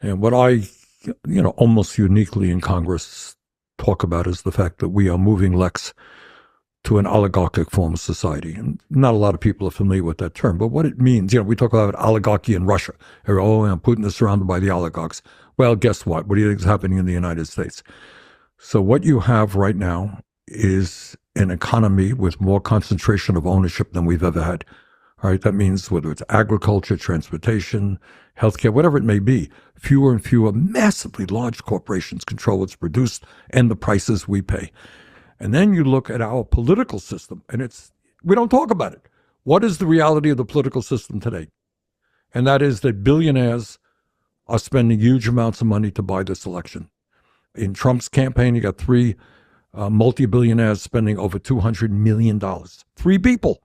And what I, almost uniquely in Congress talk about is the fact that we are moving Lex to an oligarchic form of society. And not a lot of people are familiar with that term, but what it means, we talk about oligarchy in Russia. Oh, Putin is surrounded by the oligarchs. Well, guess what? What do you think is happening in the United States? So what you have right now is an economy with more concentration of ownership than we've ever had. All right, that means whether it's agriculture, transportation, healthcare, whatever it may be, fewer and fewer massively large corporations control what's produced and the prices we pay. And then you look at our political system, and we don't talk about it. What is the reality of the political system today? And that is that billionaires are spending huge amounts of money to buy this election. In Trump's campaign, you got three multi-billionaires spending over $200 million. Three people.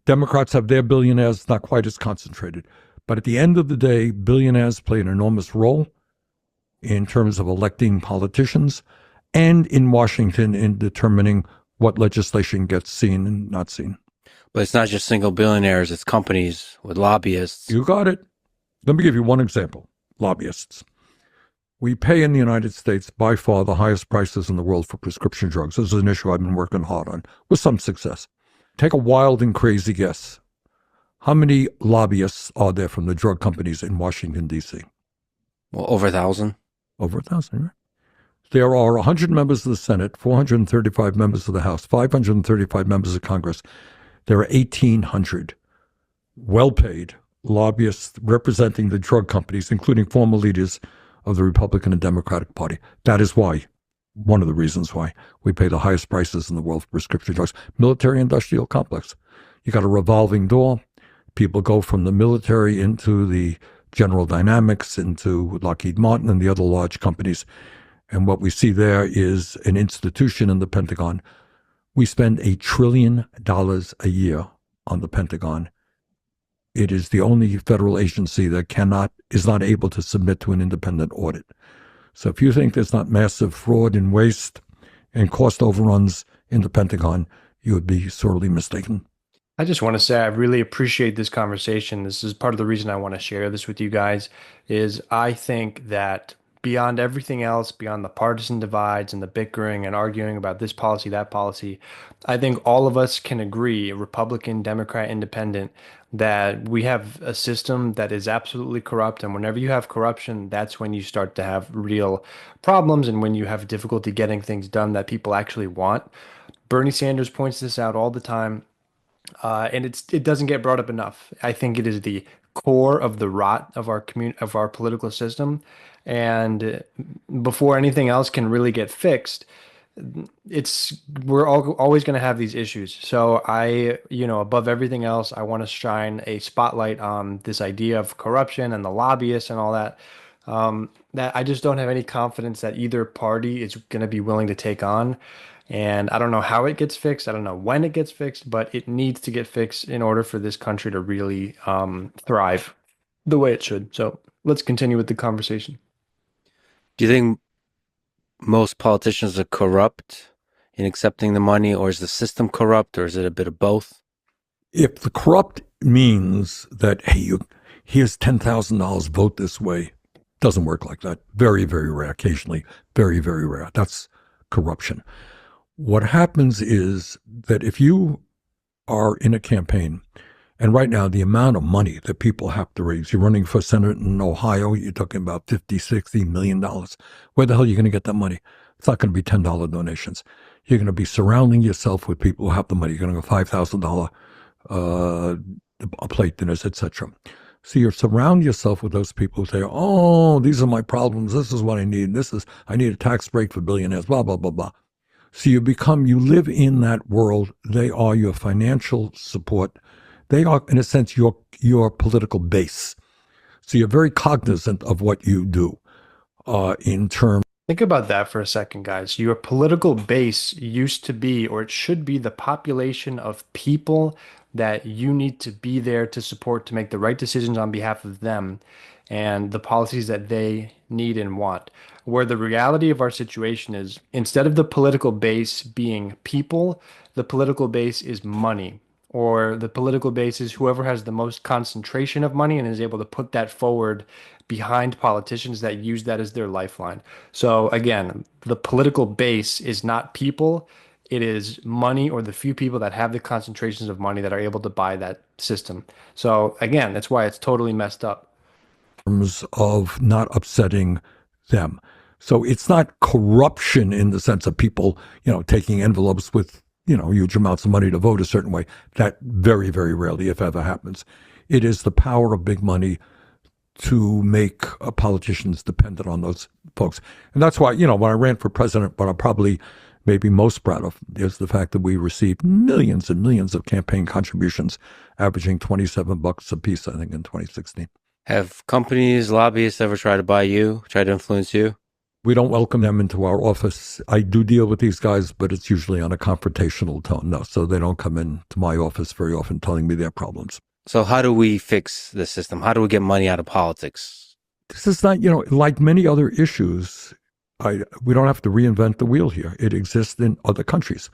Democrats have their billionaires not quite as concentrated. But at the end of the day, billionaires play an enormous role in terms of electing politicians and in Washington in determining what legislation gets seen and not seen. But it's not just single billionaires, it's companies with lobbyists. You got it. Let me give you one example. Lobbyists. We pay in the United States by far the highest prices in the world for prescription drugs. This is an issue I've been working hard on with some success. Take a wild and crazy guess. How many lobbyists are there from the drug companies in Washington, D.C.? Well, over 1,000. Over 1,000, right? There are 100 members of the Senate, 435 members of the House, 535 members of Congress. There are 1,800 well-paid lobbyists representing the drug companies, including former leaders of the Republican and Democratic Party. That is why, one of the reasons why, we pay the highest prices in the world for prescription drugs. Military-industrial complex. You got a revolving door. People go from the military into the General Dynamics, into Lockheed Martin and the other large companies. And what we see there is an institution in the Pentagon. We spend $1 trillion a year on the Pentagon. It is the only federal agency that is not able to submit to an independent audit. So if you think there's not massive fraud and waste and cost overruns in the Pentagon, you would be sorely mistaken. I just want to say I really appreciate this conversation. This is part of the reason I want to share this with you guys, is I think that beyond everything else, beyond the partisan divides and the bickering and arguing about this policy, that policy, I think all of us can agree, Republican, Democrat, Independent, that we have a system that is absolutely corrupt. And whenever you have corruption, that's when you start to have real problems and when you have difficulty getting things done that people actually want. Bernie Sanders points this out all the time. And it doesn't get brought up enough. I think it is the core of the rot of our political system. And before anything else can really get fixed, we're always going to have these issues. So above everything else, I want to shine a spotlight on this idea of corruption and the lobbyists and all that. That I just don't have any confidence that either party is going to be willing to take on. And I don't know how it gets fixed. I don't know when it gets fixed, but it needs to get fixed in order for this country to really thrive the way it should. So let's continue with the conversation. Do you think most politicians are corrupt in accepting the money, or is the system corrupt, or is it a bit of both? If the corrupt means that, hey, here's $10,000, vote this way, doesn't work like that. Very, very rare. Occasionally, very, very rare. That's corruption. What happens is that if you are in a campaign, and right now the amount of money that people have to raise, you're running for Senate in Ohio, you're talking about $50-60 million. Where the hell are you going to get that money? It's not going to be $10 donations. You're going to be surrounding yourself with people who have the money. You're going to go $5,000 plate dinners, etc. So you surround yourself with those people who say, oh, these are my problems. This is what I need. I need a tax break for billionaires, blah, blah, blah, blah. So you live in that world. They are your financial support. They are, in a sense, your political base. So you're very cognizant of what you do in terms. Think about that for a second, guys. Your political base used to be, or it should be, the population of people that you need to be there to support to make the right decisions on behalf of them and the policies that they need and want. Where the reality of our situation is, instead of the political base being people, the political base is money or the political base is whoever has the most concentration of money and is able to put that forward behind politicians that use that as their lifeline. So again, the political base is not people, it is money or the few people that have the concentrations of money that are able to buy that system. So again, that's why it's totally messed up. Terms of not upsetting them. So it's not corruption in the sense of people, taking envelopes with, huge amounts of money to vote a certain way. That very, very rarely, if ever, happens. It is the power of big money to make politicians dependent on those folks. And that's why, when I ran for president, what I'm probably maybe most proud of is the fact that we received millions and millions of campaign contributions, averaging $27 a piece, I think, in 2016. Have companies, lobbyists ever tried to buy you, try to influence you? We don't welcome them into our office. I do deal with these guys, but it's usually on a confrontational tone. No, so they don't come into my office very often telling me their problems. So how do we fix the system? How do we get money out of politics? This is not, like many other issues, we don't have to reinvent the wheel here. It exists in other countries.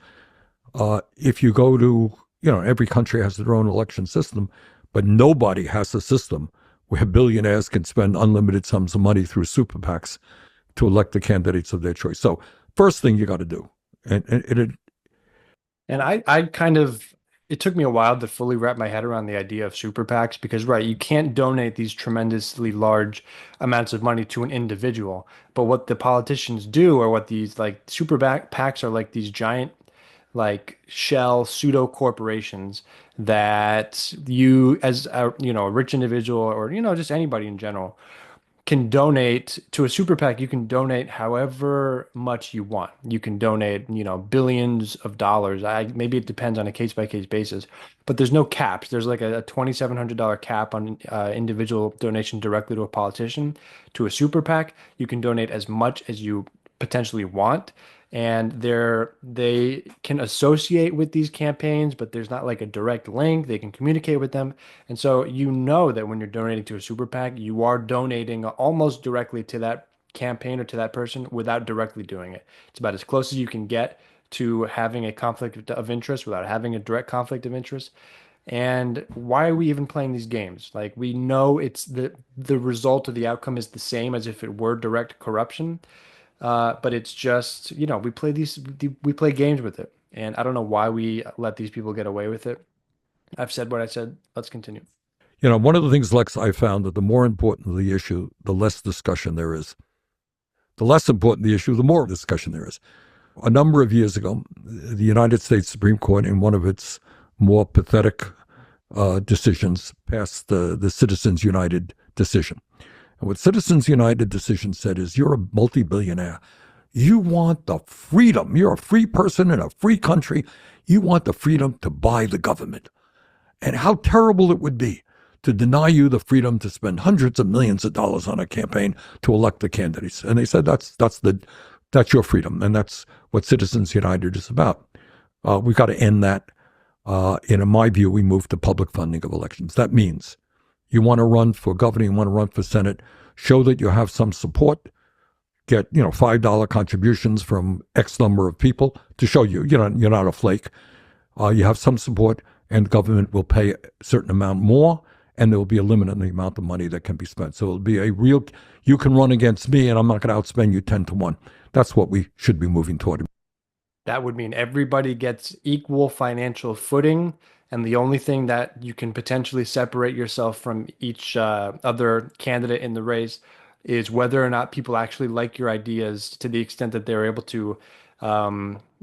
If you go to, every country has their own election system, but nobody has a system where billionaires can spend unlimited sums of money through super PACs to elect the candidates of their choice. So first thing you got to do, and I kind of, it took me a while to fully wrap my head around the idea of super PACs because, right, you can't donate these tremendously large amounts of money to an individual. But what the politicians do, or what these like super PACs are, like these giant, like shell pseudo corporations that you, as a, a rich individual, or just anybody in general, can donate to a super PAC. You can donate however much you want. You can donate, billions of dollars. Maybe it depends on a case by case basis, but there's no caps. There's like a $2,700 cap on individual donation directly to a politician. To a super PAC, you can donate as much as you potentially want. And they can associate with these campaigns, but there's not like a direct link. They can communicate with them. And so that when you're donating to a super PAC, you are donating almost directly to that campaign or to that person without directly doing it. It's about as close as you can get to having a conflict of interest without having a direct conflict of interest. And why are we even playing these games? Like, we know it's the result of the outcome is the same as if it were direct corruption. But it's just, we play games with it. And I don't know why we let these people get away with it. I've said what I said. Let's continue. One of the things, Lex, I found that the more important the issue, the less discussion there is. The less important the issue, the more discussion there is. A number of years ago, the United States Supreme Court, in one of its more pathetic decisions, passed the Citizens United decision. And what Citizens United decision said is, you're a multi-billionaire. You want the freedom. You're a free person in a free country. You want the freedom to buy the government. And how terrible it would be to deny you the freedom to spend hundreds of millions of dollars on a campaign to elect the candidates. And they said that's your freedom, and that's what Citizens United is about. We've got to end that. In my view, we move to public funding of elections. That means you want to run for governor, you want to run for Senate, show that you have some support, get $5 contributions from X number of people to show you're not a flake. You have some support, and the government will pay a certain amount more, and there will be a limit on the amount of money that can be spent. So it'll be a real, you can run against me, and I'm not going to outspend you 10 to 1. That's what we should be moving toward. That would mean everybody gets equal financial footing, and the only thing that you can potentially separate yourself from each other candidate in the race is whether or not people actually like your ideas to the extent that they're able to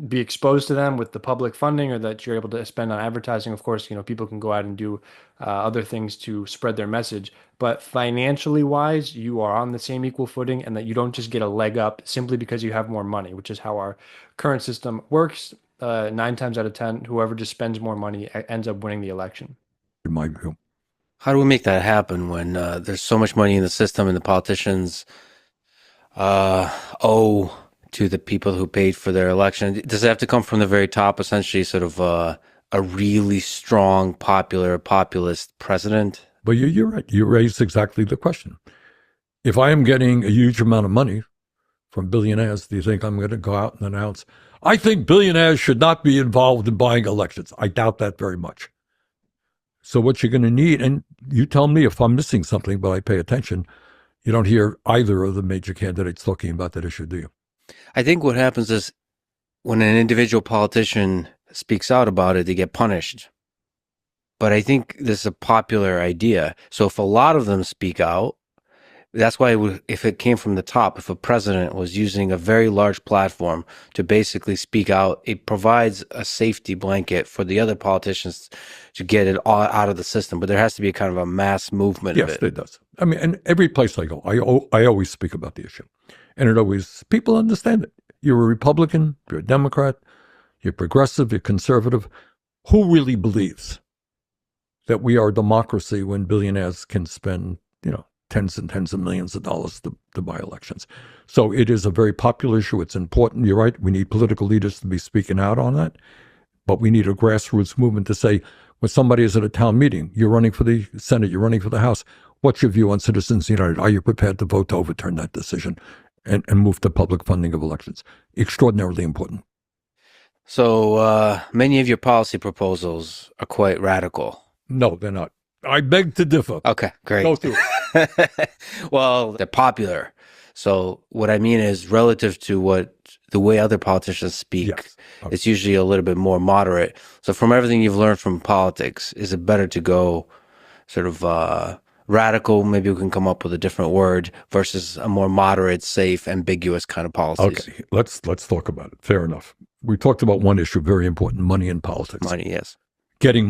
be exposed to them with the public funding, or that you're able to spend on advertising. Of course, people can go out and do other things to spread their message. But financially wise, you are on the same equal footing, and that you don't just get a leg up simply because you have more money, which is how our current system works. 9 times out of 10, whoever just spends more money ends up winning the election. In my view. How do we make that happen when there's so much money in the system and the politicians owe to the people who paid for their election? Does it have to come from the very top, essentially sort of a really strong, populist president? But you're right. You raised exactly the question. If I am getting a huge amount of money from billionaires, do you think I'm going to go out and announce, I think billionaires should not be involved in buying elections? I doubt that very much. So what you're going to need, and you tell me if I'm missing something, but I pay attention. You don't hear either of the major candidates talking about that issue, do you? I think what happens is when an individual politician speaks out about it, they get punished. But I think this is a popular idea. So if a lot of them speak out, that's why if it came from the top, if a president was using a very large platform to basically speak out, it provides a safety blanket for the other politicians to get it all out of the system. But there has to be a kind of a mass movement of Yes, it. it does. I mean, and every place I go, I always speak about the issue. And it always, people understand it. You're a Republican, you're a Democrat, you're progressive, you're conservative. Who really believes that we are a democracy when billionaires can spend, tens and tens of millions of dollars to buy elections? So it is a very popular issue. It's important. You're right. We need political leaders to be speaking out on that. But we need a grassroots movement to say, when somebody is at a town meeting, you're running for the Senate, you're running for the House, what's your view on Citizens United? Are you prepared to vote to overturn that decision and move to public funding of elections? Extraordinarily important. So many of your policy proposals are quite radical. No, they're not. I beg to differ. Okay, great. Go through it. Well, they're popular. So what I mean is relative to what the way other politicians speak, Yes. it's usually a little bit more moderate. So from everything you've learned from politics, is it better to go sort of radical? Maybe we can come up with a different word versus a more moderate, safe, ambiguous kind of policies. Okay, let's talk about it. Fair enough. We talked about one issue, very important, money in politics. Money, yes. Getting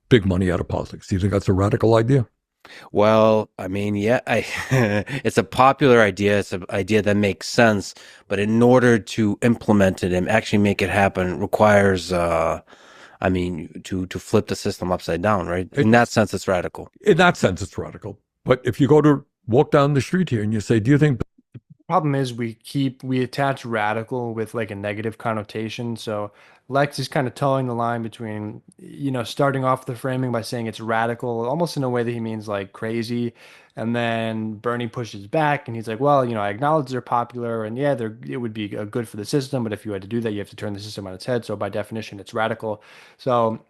big money out of politics. Do you think that's a radical idea? Well, I mean, yeah, it's a popular idea. It's an idea that makes sense, but in order to implement it and actually make it happen requires, to flip the system upside down, right? In that sense, it's radical. In that sense, it's radical. But if you go to walk down the street here and you say, do you think Problem is we attach radical with like a negative connotation. So Lex is kind of towing the line between, starting off the framing by saying it's radical, almost in a way that he means like crazy. And then Bernie pushes back and he's like, well, I acknowledge they're popular and yeah, it would be good for the system, but if you had to do that, you have to turn the system on its head. So by definition, it's radical. So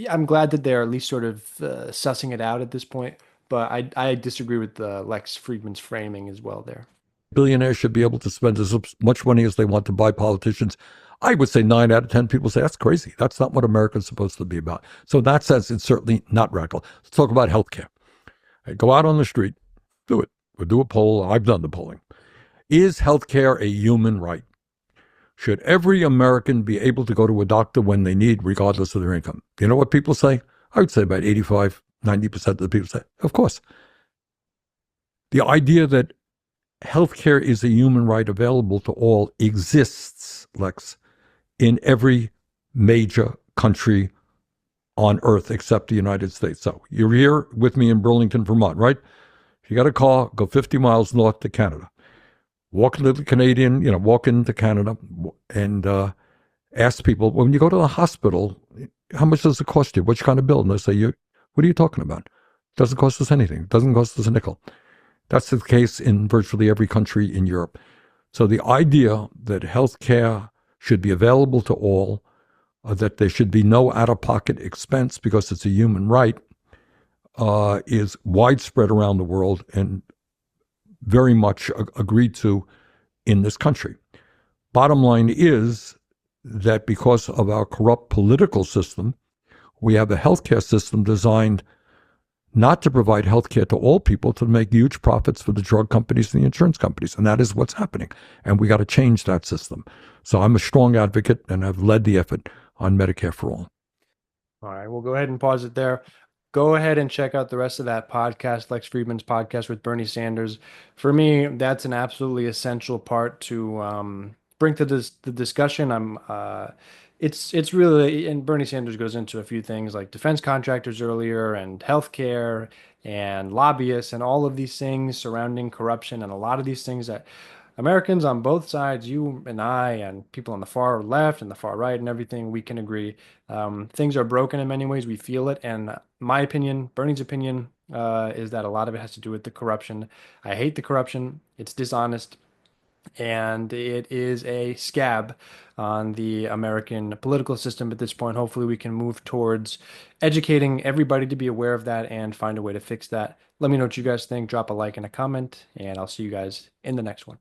I'm glad that they're at least sort of sussing it out at this point. But I disagree with Lex Fridman's framing as well there. billionaires should be able to spend as much money as they want to buy politicians? I would say 9 out of 10 people say that's crazy. That's not what America's supposed to be about. So in that sense, it's certainly not radical. Let's talk about healthcare. Go out on the street, do it. Or do a poll. I've done the polling. Is healthcare a human right? Should every American be able to go to a doctor when they need, regardless of their income? You know what people say? I would say about 85, 90% of the people say, of course. The idea that healthcare is a human right available to all exists, Lex, in every major country on earth except the United States. So you're here with me in Burlington, Vermont, right? If you got a car, go 50 miles north to Canada. Walk into Canada and ask people, when you go to the hospital, how much does it cost you? Which kind of bill? And they say, what are you talking about? It doesn't cost us anything. It doesn't cost us a nickel. That's the case in virtually every country in Europe. So the idea that healthcare should be available to all, that there should be no out-of-pocket expense because it's a human right, is widespread around the world and very much agreed to in this country. Bottom line is that because of our corrupt political system, we have a healthcare system designed not to provide healthcare to all people, to make huge profits for the drug companies and the insurance companies. And that is what's happening. And we got to change that system. So I'm a strong advocate and I've led the effort on Medicare for all. All right, we'll go ahead and pause it there. Go ahead and check out the rest of that podcast, Lex Fridman's podcast with Bernie Sanders. For me, that's an absolutely essential part to bring to the discussion. It's really, and Bernie Sanders goes into a few things like defense contractors earlier and healthcare and lobbyists and all of these things surrounding corruption and a lot of these things that Americans on both sides, you and I, and people on the far left and the far right and everything, we can agree. Things are broken in many ways. We feel it. And my opinion, Bernie's opinion, is that a lot of it has to do with the corruption. I hate the corruption. It's dishonest. and it is a scab on the American political system at this point. Hopefully, we can move towards educating everybody to be aware of that and find a way to fix that. Let me know what you guys think. Drop a like and a comment, and I'll see you guys in the next one.